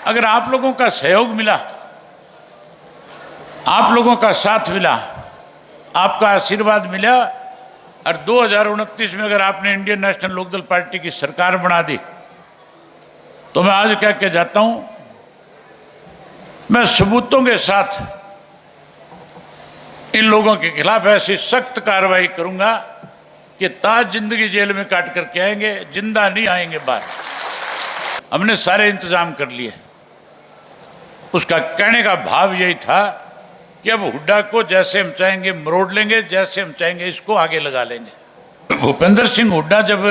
अगर आप लोगों का सहयोग मिला, आप लोगों का साथ मिला, आपका आशीर्वाद मिला और 2029 में अगर आपने इंडियन नेशनल लोकदल पार्टी की सरकार बना दी, तो मैं आज कह के जाता हूं, मैं सबूतों के साथ इन लोगों के खिलाफ ऐसी सख्त कार्रवाई करूंगा कि ताज जिंदगी जेल में काट करके आएंगे, जिंदा नहीं आएंगे बाहर। हमने सारे इंतजाम कर लिए। उसका कहने का भाव यही था कि अब हुड्डा को जैसे हम चाहेंगे मरोड़ लेंगे, जैसे हम चाहेंगे इसको आगे लगा लेंगे। भूपेंद्र सिंह हुड्डा जब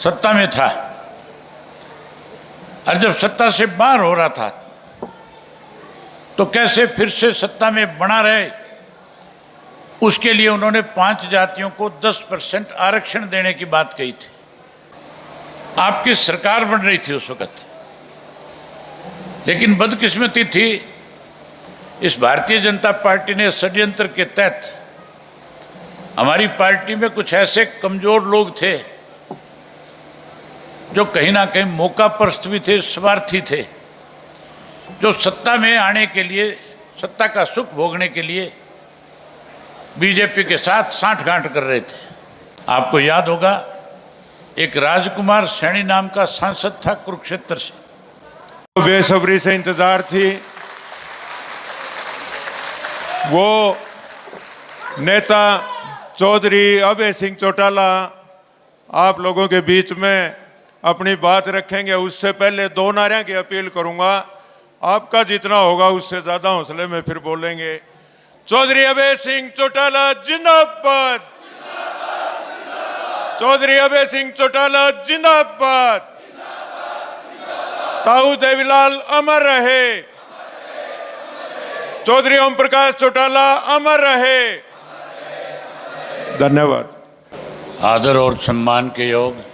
सत्ता में था और जब सत्ता से बाहर हो रहा था, तो कैसे फिर से सत्ता में बना रहे, उसके लिए उन्होंने 5 जातियों को 10% आरक्षण देने की बात कही थी। आपकी सरकार बन रही थी उस वक्त, लेकिन बदकिस्मती थी, इस भारतीय जनता पार्टी ने षड्यंत्र के तहत हमारी पार्टी में कुछ ऐसे कमजोर लोग थे जो कहीं ना कहीं मौकापरस्त भी थे, स्वार्थी थे, जो सत्ता में आने के लिए, सत्ता का सुख भोगने के लिए बीजेपी के साथ साठगांठ कर रहे थे। आपको याद होगा, एक राजकुमार सैनी नाम का सांसद था कुरुक्षेत्र से, बेसब्री से इंतजार थी। वो नेता चौधरी अभय सिंह चौटाला आप लोगों के बीच में अपनी बात रखेंगे। उससे पहले 2 नारियां की अपील करूंगा। आपका जितना होगा उससे ज्यादा हौसले में फिर बोलेंगे। चौधरी अभय सिंह चौटाला जिंदाबाद, चौधरी अभय सिंह चौटाला जिंदाबाद, ताऊ देवीलाल अमर रहे, चौधरी ओम प्रकाश चौटाला अमर रहे। धन्यवाद। आदर और सम्मान के योग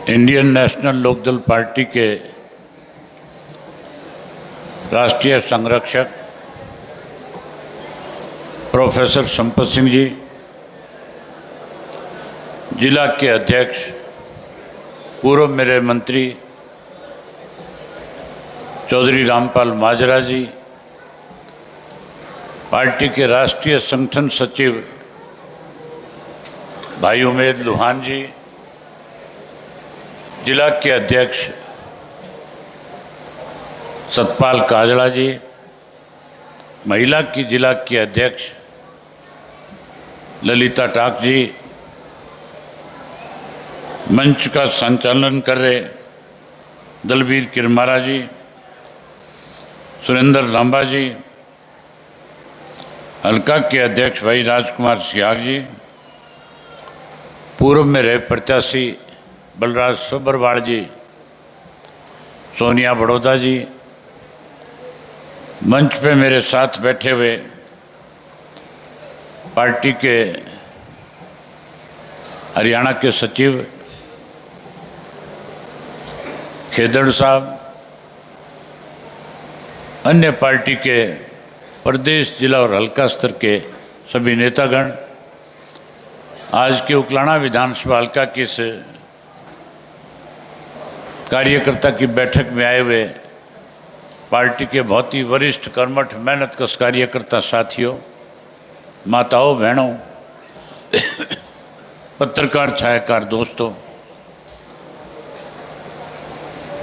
इंडियन नेशनल लोकदल पार्टी के राष्ट्रीय संरक्षक प्रोफेसर संपत सिंह जी, जिला के अध्यक्ष पूर्व मेरे मंत्री चौधरी रामपाल माजरा जी, पार्टी के राष्ट्रीय संगठन सचिव भाई उमेद लुहान जी, जिला के अध्यक्ष सतपाल काजड़ा जी, महिला की जिला की अध्यक्ष ललिता टाक जी, मंच का संचालन कर रहे दलबीर किरमारा जी, सुरेंद्र लांबा जी, हल्का के अध्यक्ष भाई राजकुमार सियाग जी, पूर्व में रहे प्रत्याशी बलराज सुब्रवाल जी, सोनिया बड़ौदा जी, मंच पे मेरे साथ बैठे हुए पार्टी के हरियाणा के सचिव खेदड़ साहब, अन्य पार्टी के प्रदेश, जिला और हल्का स्तर के सभी नेतागण, आज के उकलाना विधानसभा हल्का की इस कार्यकर्ता की बैठक में आए हुए पार्टी के बहुत ही वरिष्ठ कर्मठ मेहनतकश कार्यकर्ता साथियों, माताओं, बहनों, पत्रकार छायाकार दोस्तों,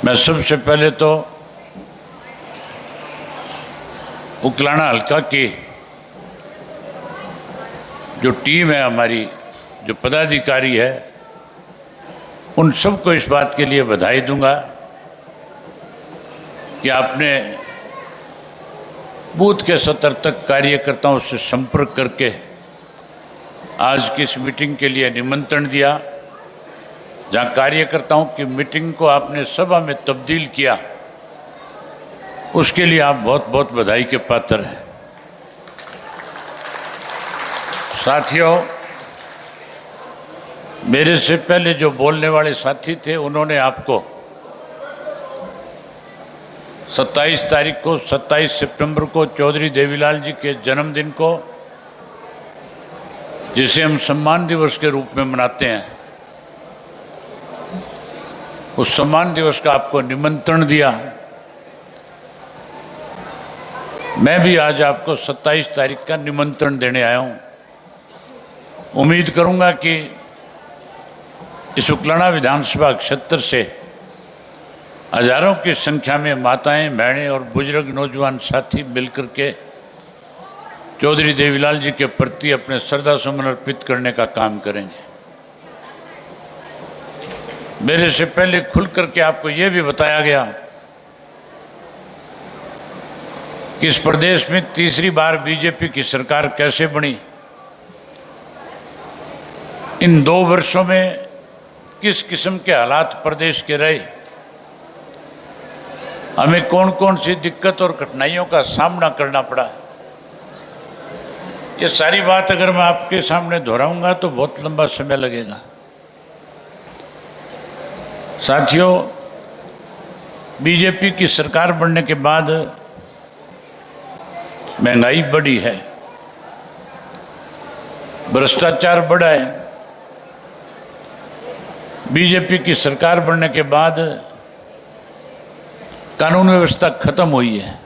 मैं सबसे पहले तो उकलाना हल्का की जो टीम है हमारी, जो पदाधिकारी है, उन सबको इस बात के लिए बधाई दूंगा कि आपने बूथ के स्तर तक कार्यकर्ताओं से संपर्क करके आज की इस मीटिंग के लिए निमंत्रण दिया, जहां कार्यकर्ताओं की मीटिंग को आपने सभा में तब्दील किया, उसके लिए आप बहुत बहुत बधाई के पात्र हैं। साथियों, मेरे से पहले जो बोलने वाले साथी थे, उन्होंने आपको 27 तारीख को, 27 सितंबर को चौधरी देवीलाल जी के जन्मदिन को, जिसे हम सम्मान दिवस के रूप में मनाते हैं, उस सम्मान दिवस का आपको निमंत्रण दिया। मैं भी आज आपको 27 तारीख का निमंत्रण देने आया हूं। उम्मीद करूंगा कि इस उकलाना विधानसभा क्षेत्र से हजारों की संख्या में माताएं, बहनें और बुजुर्ग नौजवान साथी मिलकर के चौधरी देवीलाल जी के प्रति अपने श्रद्धा सुमन अर्पित करने का काम करेंगे। मेरे से पहले खुल करके आपको यह भी बताया गया कि इस प्रदेश में तीसरी बार बीजेपी की सरकार कैसे बनी, इन 2 वर्षों में किस किस्म के हालात प्रदेश के रहे, हमें कौन कौन सी दिक्कत और कठिनाइयों का सामना करना पड़ा, ये सारी बात अगर मैं आपके सामने दोहराऊंगा तो बहुत लंबा समय लगेगा। साथियों, बीजेपी की सरकार बनने के बाद महंगाई बढ़ी है, भ्रष्टाचार बढ़ा है। बीजेपी की सरकार बनने के बाद कानून व्यवस्था खत्म हुई है।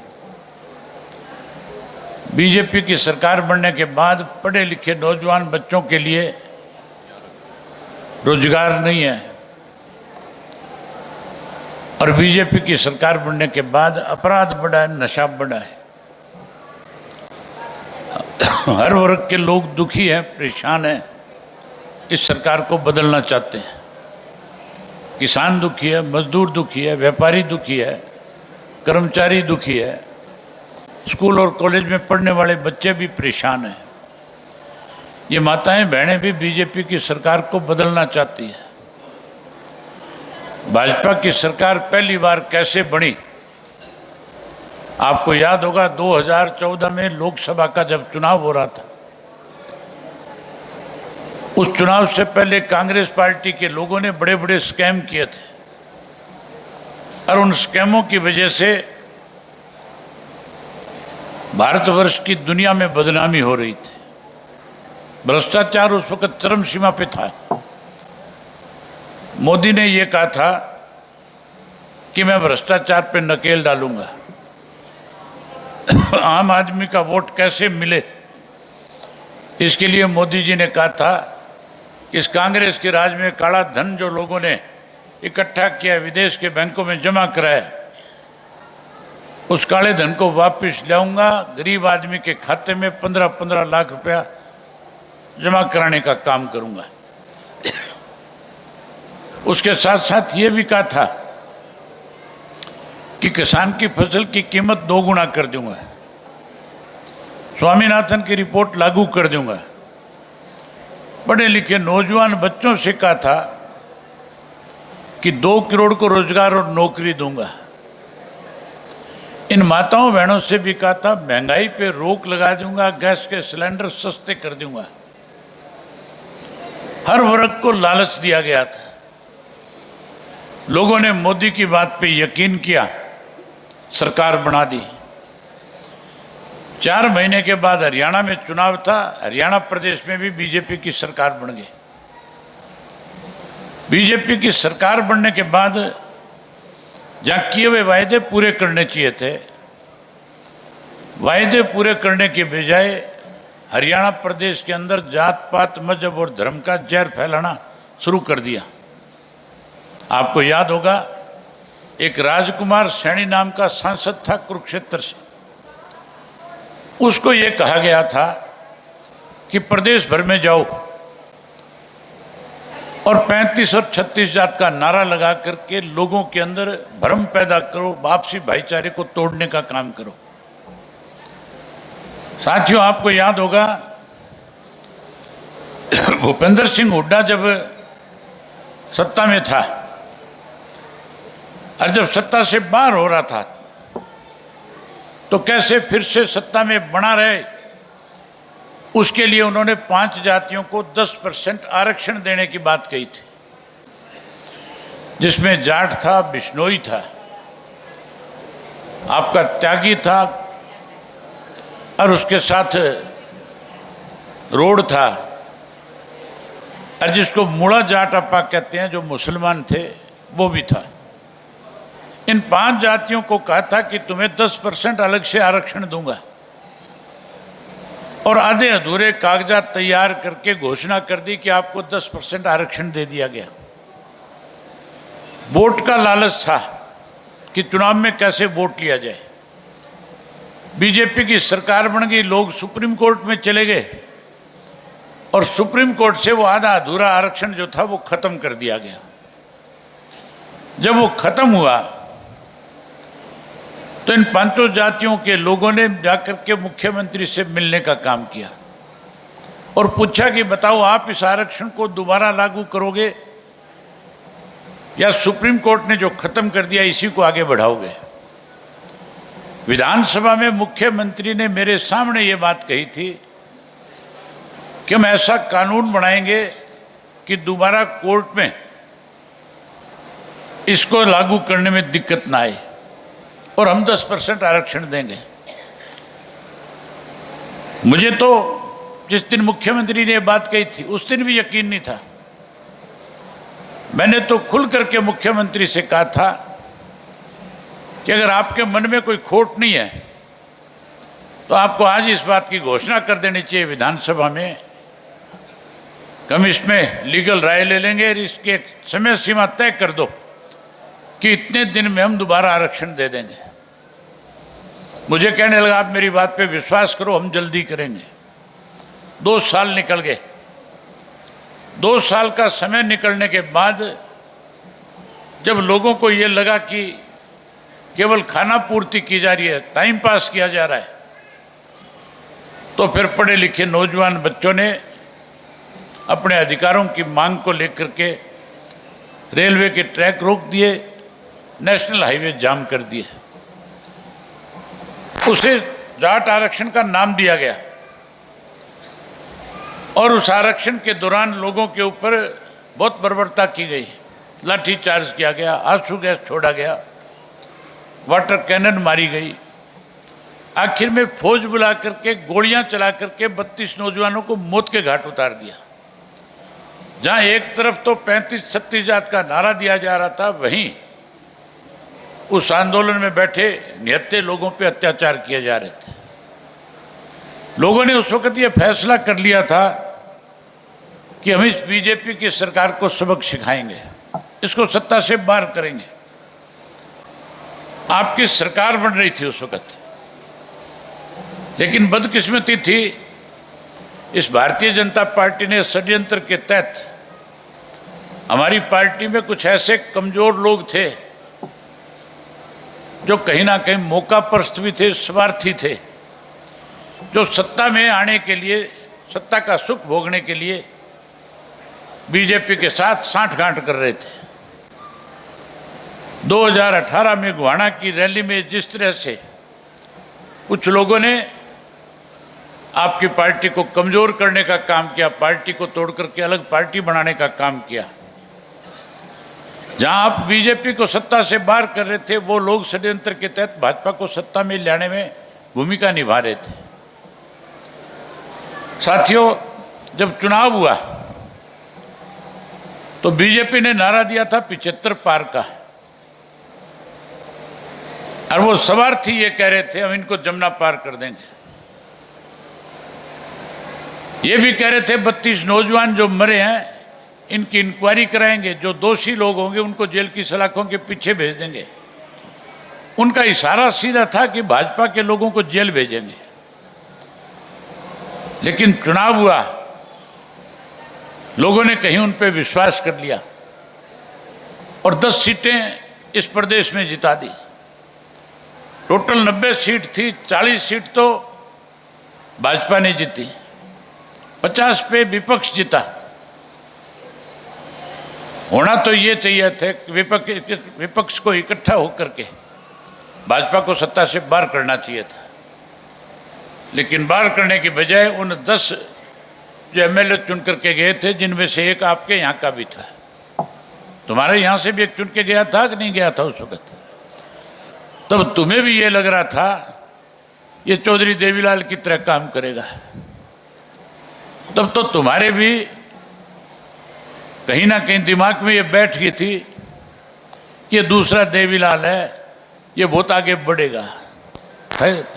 बीजेपी की सरकार बनने के बाद पढ़े लिखे नौजवान बच्चों के लिए रोजगार नहीं है और बीजेपी की सरकार बनने के बाद अपराध बढ़ा है, नशा बढ़ा है। हर वर्ग के लोग दुखी हैं, परेशान हैं, इस सरकार को बदलना चाहते हैं। किसान दुखी है, मजदूर दुखी है, व्यापारी दुखी है, कर्मचारी दुखी है, स्कूल और कॉलेज में पढ़ने वाले बच्चे भी परेशान हैं। ये माताएं बहनें भी बीजेपी की सरकार को बदलना चाहती है। भाजपा की सरकार पहली बार कैसे बनी, आपको याद होगा 2014 में लोकसभा का जब चुनाव हो रहा था, उस चुनाव से पहले कांग्रेस पार्टी के लोगों ने बड़े बड़े स्कैम किए थे और उन स्कैमों की वजह से भारतवर्ष की दुनिया में बदनामी हो रही थी। भ्रष्टाचार उस वक्त चरम सीमा पे था। मोदी ने यह कहा था कि मैं भ्रष्टाचार पे नकेल डालूंगा। आम आदमी का वोट कैसे मिले, इसके लिए मोदी जी ने कहा था कि इस कांग्रेस के राज में काला धन जो लोगों ने इकट्ठा किया, विदेश के बैंकों में जमा कराया, उस काले धन को वापस लाऊंगा, गरीब आदमी के खाते में 15-15 लाख रुपया जमा कराने का काम करूंगा। उसके साथ साथ ये भी कहा था कि किसान की फसल की कीमत 2 गुना कर दूंगा, स्वामीनाथन की रिपोर्ट लागू कर दूंगा। पढ़े लिखे नौजवान बच्चों से कहा था कि 2 करोड़ को रोजगार और नौकरी दूंगा। इन माताओं बहनों से भी कहा था महंगाई पे रोक लगा दूंगा, गैस के सिलेंडर सस्ते कर दूंगा। हर वर्ग को लालच दिया गया था। लोगों ने मोदी की बात पे यकीन किया, सरकार बना दी। 4 महीने के बाद हरियाणा में चुनाव था, हरियाणा प्रदेश में भी बीजेपी की सरकार बन गई। बीजेपी की सरकार बनने के बाद जहां किए हुए वायदे पूरे करने चाहिए थे, वायदे पूरे करने के बजाय हरियाणा प्रदेश के अंदर जात पात, मजहब और धर्म का जहर फैलाना शुरू कर दिया। आपको याद होगा एक राजकुमार सैनी नाम का सांसद था कुरुक्षेत्र से, उसको ये कहा गया था कि प्रदेश भर में जाओ और 35 और 36 जात का नारा लगा करके लोगों के अंदर भ्रम पैदा करो, आपसी भाईचारे को तोड़ने का काम करो। साथियों, आपको याद होगा भूपेंद्र सिंह हुड्डा जब सत्ता में था और जब सत्ता से बाहर हो रहा था तो कैसे फिर से सत्ता में बना रहे, उसके लिए उन्होंने 5 जातियों को 10% आरक्षण देने की बात कही थी, जिसमें जाट था, बिश्नोई था, आपका त्यागी था और उसके साथ रोड था, और जिसको मुड़ा जाट आपा कहते हैं, जो मुसलमान थे, वो भी था। इन 5 जातियों को कहा था कि तुम्हें 10% अलग से आरक्षण दूंगा, और आधे अधूरे कागजात तैयार करके घोषणा कर दी कि आपको 10% आरक्षण दे दिया गया। वोट का लालच था कि चुनाव में कैसे वोट लिया जाए। बीजेपी की सरकार बन गई, लोग सुप्रीम कोर्ट में चले गए और सुप्रीम कोर्ट से वो आधा अधूरा आरक्षण जो था वो खत्म कर दिया गया। जब वो खत्म हुआ तो इन 5 जातियों के लोगों ने जाकर के मुख्यमंत्री से मिलने का काम किया और पूछा कि बताओ, आप इस आरक्षण को दोबारा लागू करोगे या सुप्रीम कोर्ट ने जो खत्म कर दिया इसी को आगे बढ़ाओगे। विधानसभा में मुख्यमंत्री ने मेरे सामने ये बात कही थी कि हम ऐसा कानून बनाएंगे कि दोबारा कोर्ट में इसको लागू करने में दिक्कत ना आए और हम 10% आरक्षण देंगे। मुझे तो जिस दिन मुख्यमंत्री ने बात कही थी उस दिन भी यकीन नहीं था। मैंने तो खुल करके मुख्यमंत्री से कहा था कि अगर आपके मन में कोई खोट नहीं है तो आपको आज इस बात की घोषणा कर देनी चाहिए विधानसभा में, हम इसमें लीगल राय ले लेंगे और इसकी एक समय सीमा तय कर दो कि इतने दिन में हम दोबारा आरक्षण दे देंगे। मुझे कहने लगा, आप मेरी बात पे विश्वास करो, हम जल्दी करेंगे। 2 साल निकल गए। 2 साल का समय निकलने के बाद जब लोगों को ये लगा कि केवल खाना पूर्ति की जा रही है, टाइम पास किया जा रहा है, तो फिर पढ़े लिखे नौजवान बच्चों ने अपने अधिकारों की मांग को लेकर के रेलवे के ट्रैक रोक दिए, नेशनल हाईवे जाम कर दिए। उसे जाट आरक्षण का नाम दिया गया और उस आरक्षण के दौरान लोगों के ऊपर बहुत बर्बरता की गई, लाठी चार्ज किया गया, आंसू गैस छोड़ा गया, वाटर कैनन मारी गई। आखिर में फौज बुला करके गोलियां चला करके 32 नौजवानों को मौत के घाट उतार दिया। जहां एक तरफ तो 35-36 जात का नारा दिया जा रहा था, वहीं उस आंदोलन में बैठे निहत्थे लोगों पे अत्याचार किए जा रहे थे। लोगों ने उस वक्त ये फैसला कर लिया था कि हम इस बीजेपी की सरकार को सबक सिखाएंगे, इसको सत्ता से बाहर करेंगे। आपकी सरकार बन रही थी उस वक्त, लेकिन बदकिस्मती थी, इस भारतीय जनता पार्टी ने षड्यंत्र के तहत हमारी पार्टी में कुछ ऐसे कमजोर लोग थे जो कहीं ना कहीं मौकापरस्त भी थे, स्वार्थी थे, जो सत्ता में आने के लिए, सत्ता का सुख भोगने के लिए बीजेपी के साथ सांठगांठ कर रहे थे। 2018 में गुहाना की रैली में जिस तरह से कुछ लोगों ने आपकी पार्टी को कमजोर करने का काम किया, पार्टी को तोड़ करके अलग पार्टी बनाने का काम किया, जहां आप बीजेपी को सत्ता से बाहर कर रहे थे, वो लोग षड्यंत्र के तहत भाजपा को सत्ता में लाने में भूमिका निभा रहे थे। साथियों, जब चुनाव हुआ तो बीजेपी ने नारा दिया था 75 पार का, और वो स्वार्थी ये कह रहे थे हम इनको जमुना पार कर देंगे। ये भी कह रहे थे 32 नौजवान जो मरे हैं इनकी इंक्वायरी कराएंगे, जो दोषी लोग होंगे उनको जेल की सलाखों के पीछे भेज देंगे। उनका इशारा सीधा था कि भाजपा के लोगों को जेल भेजेंगे। लेकिन चुनाव हुआ, लोगों ने कहीं उन पे विश्वास कर लिया और 10 सीटें इस प्रदेश में जिता दी। टोटल 90 सीट थी, 40 सीट तो भाजपा ने जीती, 50 पे विपक्ष जीता। होना तो ये चाहिए थे विपक्ष को इकट्ठा होकर के भाजपा को सत्ता से बाहर करना चाहिए था, लेकिन बाहर करने की बजाय उन 10 जो एमएलए चुन करके गए थे, जिनमें से एक आपके यहाँ का भी था, तुम्हारे यहाँ से भी एक चुन के गया था कि नहीं गया था उस वक्त, तब तुम्हें भी ये लग रहा था ये चौधरी देवीलाल की तरह काम करेगा। तब तो तुम्हारे भी कहीं ना कहीं दिमाग में ये बैठ गई थी कि ये दूसरा देवीलाल है, ये बहुत आगे बढ़ेगा।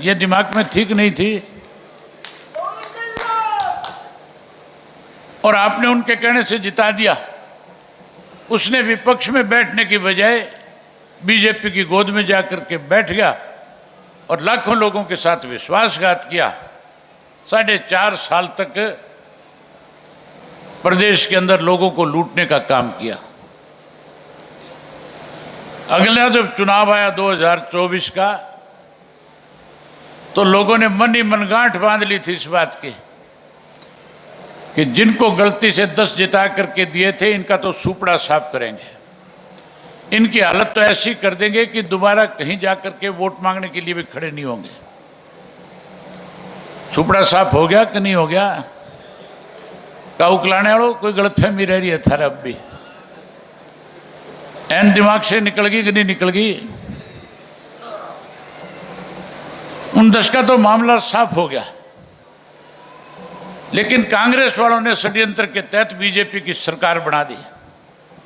ये दिमाग में ठीक नहीं थी। और आपने उनके कहने से जिता दिया। उसने विपक्ष में बैठने की बजाय बीजेपी की गोद में जाकर के बैठ गया और लाखों लोगों के साथ विश्वासघात किया। 4.5 साल तक प्रदेश के अंदर लोगों को लूटने का काम किया। अगला जब चुनाव आया 2024 का, तो लोगों ने मन ही मन गांठ बांध ली थी इस बात की कि जिनको गलती से 10 जिता करके दिए थे, इनका तो सुपड़ा साफ करेंगे, इनकी हालत तो ऐसी कर देंगे कि दोबारा कहीं जाकर के वोट मांगने के लिए भी खड़े नहीं होंगे। सुपड़ा साफ हो गया कि नहीं हो गया? का उकलाने वालों कोई गलतफहमी रह रही है थारा अब भी? एन दिमाग से निकल गई कि नहीं निकल गई? 10 का तो मामला साफ हो गया। लेकिन कांग्रेस वालों ने षड्यंत्र के तहत बीजेपी की सरकार बना दी।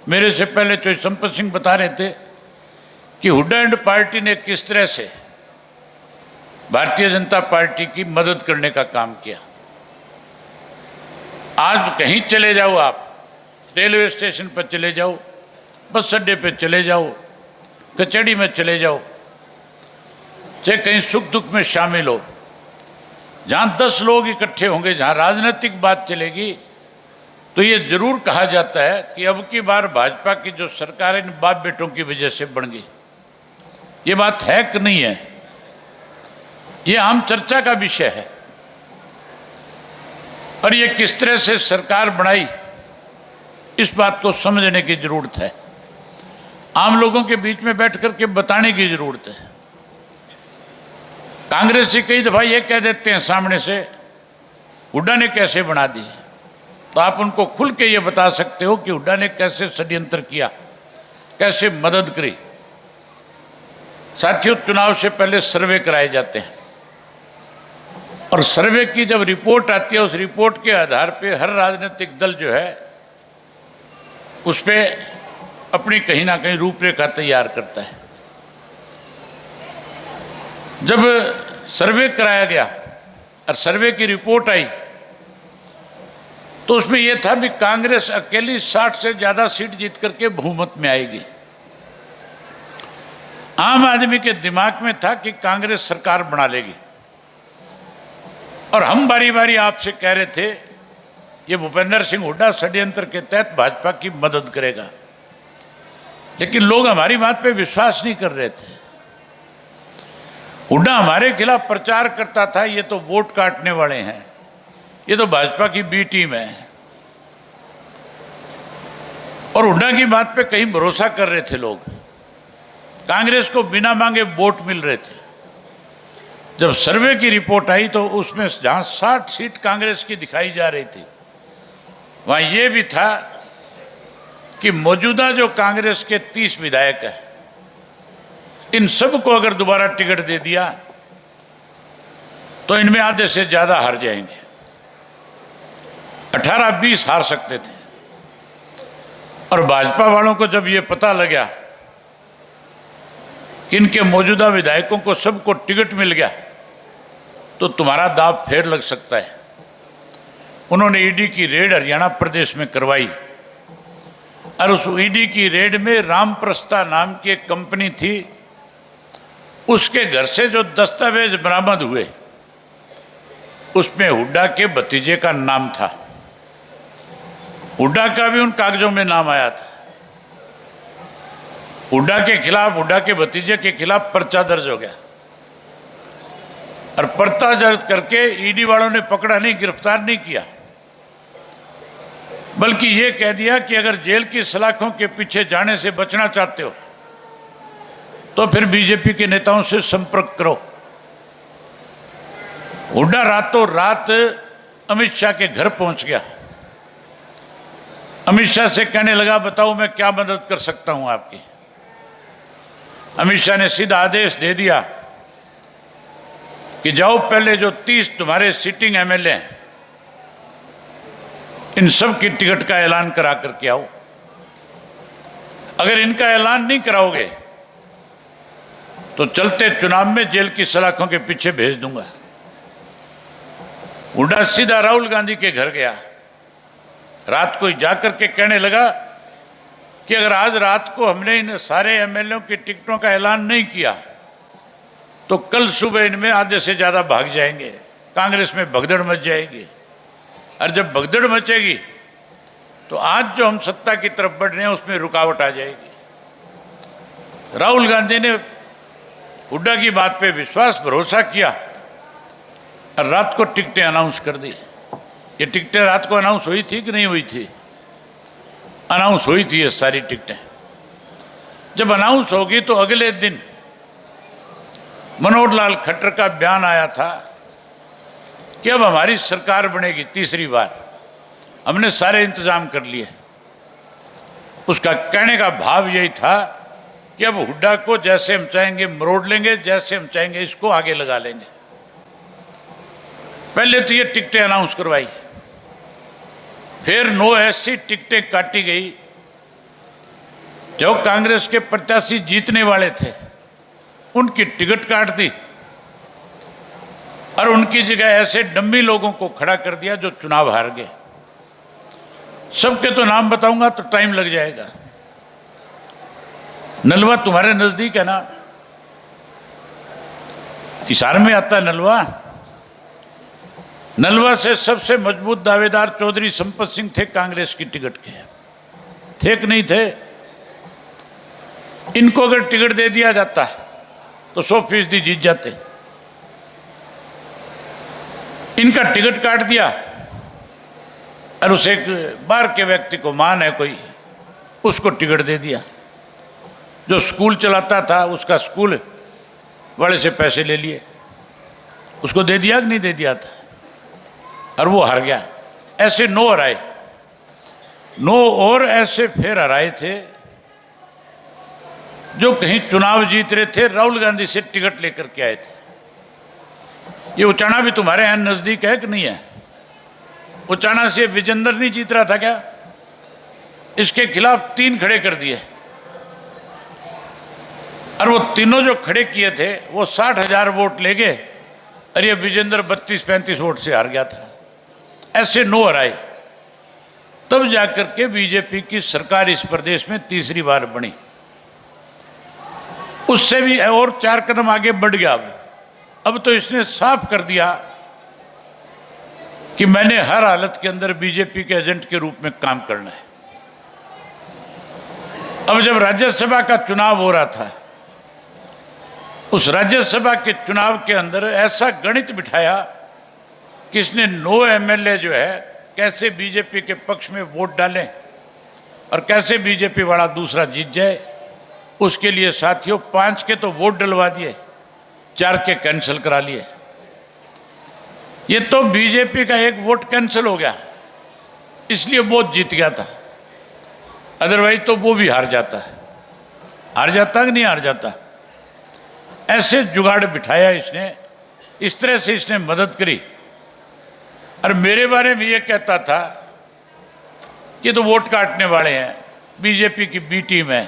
मेरे से पहले तो संपत सिंह बता रहे थे कि हुड्डा एंड पार्टी ने किस तरह से भारतीय जनता पार्टी की मदद करने का काम किया। आज कहीं चले जाओ आप, रेलवे स्टेशन पर चले जाओ, बस अड्डे पे चले जाओ, कचहरी में चले जाओ, चाहे कहीं सुख दुख में शामिल हो, जहां 10 लोग इकट्ठे होंगे, जहां राजनीतिक बात चलेगी, तो ये जरूर कहा जाता है कि अब की बार भाजपा की जो सरकार है इन बाप बेटों की वजह से बन गई। ये बात है कि नहीं है? ये आम चर्चा का विषय है। और ये किस तरह से सरकार बनाई, इस बात को समझने की जरूरत है। आम लोगों के बीच में बैठ करके बताने की जरूरत है। कांग्रेस जी कई दफा ये कह देते हैं सामने से, हुड्डा ने कैसे बना दी, तो आप उनको खुल के ये बता सकते हो कि हुड्डा ने कैसे षड्यंत्र किया, कैसे मदद करी। साथियों, चुनाव से पहले सर्वे कराए जाते हैं और सर्वे की जब रिपोर्ट आती है, उस रिपोर्ट के आधार पे हर राजनीतिक दल जो है उस पर अपनी कहीं ना कहीं रूपरेखा तैयार करता है। जब सर्वे कराया गया और सर्वे की रिपोर्ट आई, तो उसमें यह था कि कांग्रेस अकेली 60 से ज्यादा सीट जीत करके बहुमत में आएगी। आम आदमी के दिमाग में था कि कांग्रेस सरकार बना लेगी। और हम बारी बारी आपसे कह रहे थे ये भूपेंद्र सिंह हुड्डा षड्यंत्र के तहत भाजपा की मदद करेगा, लेकिन लोग हमारी बात पे विश्वास नहीं कर रहे थे। हुड्डा हमारे खिलाफ प्रचार करता था, ये तो वोट काटने वाले हैं, ये तो भाजपा की बी टीम है। और हुड्डा की बात पे कहीं भरोसा कर रहे थे लोग। कांग्रेस को बिना मांगे वोट मिल रहे थे। जब सर्वे की रिपोर्ट आई तो उसमें जहां 60 सीट कांग्रेस की दिखाई जा रही थी, वहां यह भी था कि मौजूदा जो कांग्रेस के 30 विधायक हैं, इन सबको अगर दोबारा टिकट दे दिया तो इनमें आधे से ज्यादा हार जाएंगे। 18-20 हार सकते थे। और भाजपा वालों को जब ये पता लगा कि इनके मौजूदा विधायकों को सबको टिकट मिल गया, तो तुम्हारा दाव फेर लग सकता है। उन्होंने ईडी की रेड हरियाणा प्रदेश में करवाई और उस ईडी की रेड में रामप्रस्ता नाम की एक कंपनी थी, उसके घर से जो दस्तावेज बरामद हुए उसमें हुड्डा के भतीजे का नाम था। हुड्डा का भी उन कागजों में नाम आया था। हुड्डा के खिलाफ, हुड्डा के भतीजे के खिलाफ पर्चा दर्ज हो गया और पर्चा दर्ज करके ईडी वालों ने पकड़ा नहीं, गिरफ्तार नहीं किया, बल्कि ये कह दिया कि अगर जेल की सलाखों के पीछे जाने से बचना चाहते हो तो फिर बीजेपी के नेताओं से संपर्क करो। हुड्डा रातों रात अमित शाह के घर पहुंच गया। अमित शाह से कहने लगा, बताओ मैं क्या मदद कर सकता हूं आपकी। अमित शाह ने सीधा आदेश दे दिया कि जाओ पहले जो 30 तुम्हारे सिटिंग एमएलए हैं, इन सब की टिकट का ऐलान करा करके आओ। अगर इनका ऐलान नहीं कराओगे तो चलते चुनाव में जेल की सलाखों के पीछे भेज दूंगा। हुड्डा सीधा राहुल गांधी के घर गया, रात को ही जाकर के कहने लगा कि अगर आज रात को हमने इन सारे एमएलए की टिकटों का ऐलान नहीं किया तो कल सुबह इनमें आधे से ज़्यादा भाग जाएंगे, कांग्रेस में भगदड़ मच जाएगी, और जब भगदड़ मचेगी तो आज जो हम सत्ता की तरफ बढ़ रहे हैं उसमें रुकावट आ जाएगी। राहुल गांधी ने हुड्डा की बात पे विश्वास भरोसा किया और रात को टिकटें अनाउंस कर दी। ये टिकटें रात को अनाउंस हुई थी कि नहीं हुई थी? अनाउंस हुई थी ये सारी टिकटें। जब अनाउंस होगी तो अगले दिन मनोहर लाल खट्टर का बयान आया था कि अब हमारी सरकार बनेगी तीसरी बार, हमने सारे इंतजाम कर लिए। उसका कहने का भाव यही था कि अब हुड्डा को जैसे हम चाहेंगे मरोड़ लेंगे, जैसे हम चाहेंगे इसको आगे लगा लेंगे। पहले तो ये टिकटें अनाउंस करवाई, फिर 9 ऐसी टिकटें काटी गई जो कांग्रेस के प्रत्याशी जीतने वाले थे उनकी टिकट काट दी और उनकी जगह ऐसे डम्मी लोगों को खड़ा कर दिया जो चुनाव हार गए। सबके तो नाम बताऊंगा तो टाइम लग जाएगा। नलवा तुम्हारे नजदीक है ना, हिसार में आता है नलवा। नलवा से सबसे मजबूत दावेदार चौधरी संपत सिंह थे कांग्रेस की टिकट के, थे कि नहीं थे? इनको अगर टिकट दे दिया जाता तो 100% जीत जाते। इनका टिकट काट दिया और उसे एक बाहर के व्यक्ति को मान है कोई, उसको टिकट दे दिया। जो स्कूल चलाता था उसका स्कूल वाले से पैसे ले लिए, उसको दे दिया कि नहीं दे दिया था, और वो हार गया। ऐसे 9 हराए, 9 और ऐसे फिर हराए थे जो कहीं चुनाव जीत रहे थे, राहुल गांधी से टिकट लेकर के आए थे। ये उचाना भी तुम्हारे यहाँ नजदीक है कि नहीं है? उचाना से विजेंद्र नहीं जीत रहा था क्या? इसके खिलाफ 3 खड़े कर दिए और वो तीनों जो खड़े किए थे वो 60,000 वोट ले गए और ये विजेंद्र 32-35 वोट से हार गया था। ऐसे 9 हराए, तब जाकर के बीजेपी की सरकार इस प्रदेश में तीसरी बार बनी। उससे भी और 4 कदम आगे बढ़ गया। अब तो इसने साफ कर दिया कि मैंने हर हालत के अंदर बीजेपी के एजेंट के रूप में काम करना है। अब जब राज्यसभा का चुनाव हो रहा था, उस राज्यसभा के चुनाव के अंदर ऐसा गणित बिठाया कि इसने 9 एमएलए जो है कैसे बीजेपी के पक्ष में वोट डालें और कैसे बीजेपी वाला दूसरा जीत जाए। उसके लिए साथियों 5 के तो वोट डलवा दिए, 4 के कैंसिल करा लिए। ये तो बीजेपी का एक वोट कैंसिल हो गया, इसलिए वो जीत गया था, अदरवाइज तो वो भी हार जाता है। हार जाता कि नहीं हार जाता? ऐसे जुगाड़ बिठाया इसने, इस तरह से इसने मदद करी। और मेरे बारे में ये कहता था कि तो वोट काटने वाले हैं, बीजेपी की बी टीम है।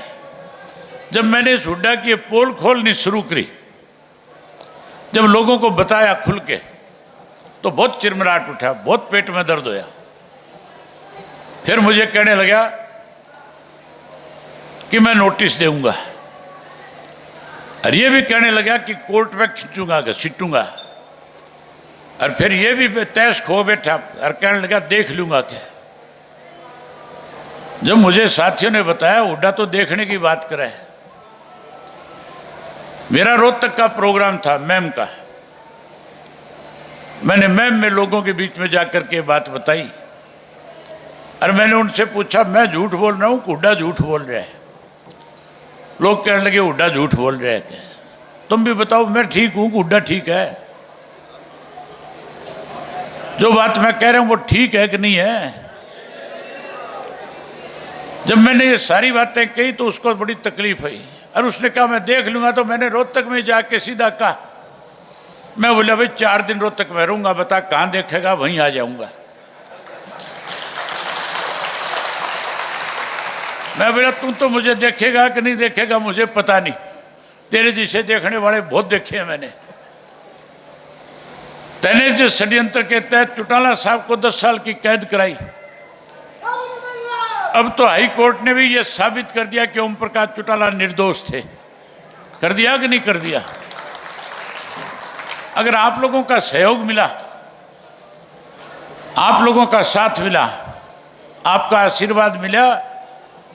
जब मैंने इस हुड्डा की पोल खोलनी शुरू करी, जब लोगों को बताया खुल के, तो बहुत चिरमराट उठा, बहुत पेट में दर्द होया। फिर मुझे कहने लगा कि मैं नोटिस दूंगा, और ये भी कहने लगा कि कोर्ट में खींचूंगा, घसीटूंगा। और फिर ये भी तैश खो बैठा और कहने लगा देख लूंगा क्या। जब मुझे साथियों ने बताया हुड्डा तो देखने की बात करे है। मेरा रोहतक का प्रोग्राम था मैम का, मैंने मैम में लोगों के बीच में जाकर के बात बताई और मैंने उनसे पूछा मैं झूठ बोल रहा हूँ, हुड्डा झूठ बोल रहा है? लोग कहने लगे हुड्डा झूठ बोल रहा है। तुम भी बताओ मैं ठीक हूँ, हुड्डा ठीक है? जो बात मैं कह रहा हूँ वो ठीक है कि नहीं है? जब मैंने ये सारी बातें कही तो उसको बड़ी तकलीफ हुई और उसने कहा मैं देख लूंगा। तो मैंने रोहतक में जाके सीधा कहा, मैं बोला भाई 4 दिन रोहतक में रहूंगा, बता कहाँ देखेगा, वहीं आ जाऊंगा। मैं बोला तू तो मुझे देखेगा कि नहीं देखेगा मुझे पता नहीं, तेरे जिसे देखने वाले बहुत देखे हैं मैंने। तैने जो षड्यंत्र के तहत चौटाला साहब को 10 साल की कैद कराई, अब तो हाई कोर्ट ने भी यह साबित कर दिया कि ओम प्रकाश चौटाला निर्दोष थे। कर दिया कि नहीं कर दिया? अगर आप लोगों का सहयोग मिला, आप लोगों का साथ मिला, आपका आशीर्वाद मिला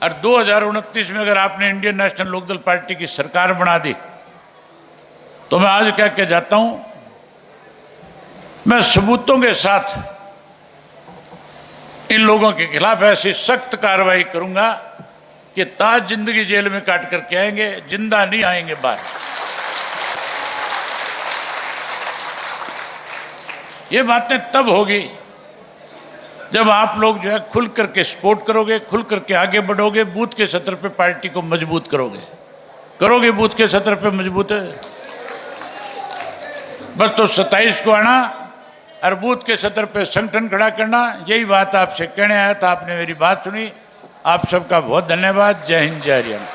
और 2029 में अगर आपने इंडियन नेशनल लोकदल पार्टी की सरकार बना दी, तो मैं आज कह के जाता हूं, मैं सबूतों के साथ इन लोगों के खिलाफ ऐसी सख्त कार्रवाई करूंगा कि ताज जिंदगी जेल में काट करके आएंगे, जिंदा नहीं आएंगे बाहर। ये बातें तब होगी जब आप लोग जो है खुल करके सपोर्ट करोगे, खुल करके आगे बढ़ोगे, बूथ के सतर पे पार्टी को मजबूत करोगे बूथ के सतर पे मजबूत है। बस तो 27 को आना और बूथ के सतर पे संगठन खड़ा करना, यही बात आपसे कहने आया था। आपने मेरी बात सुनी, आप सबका बहुत धन्यवाद। जय हिंद, जय हरियाणा।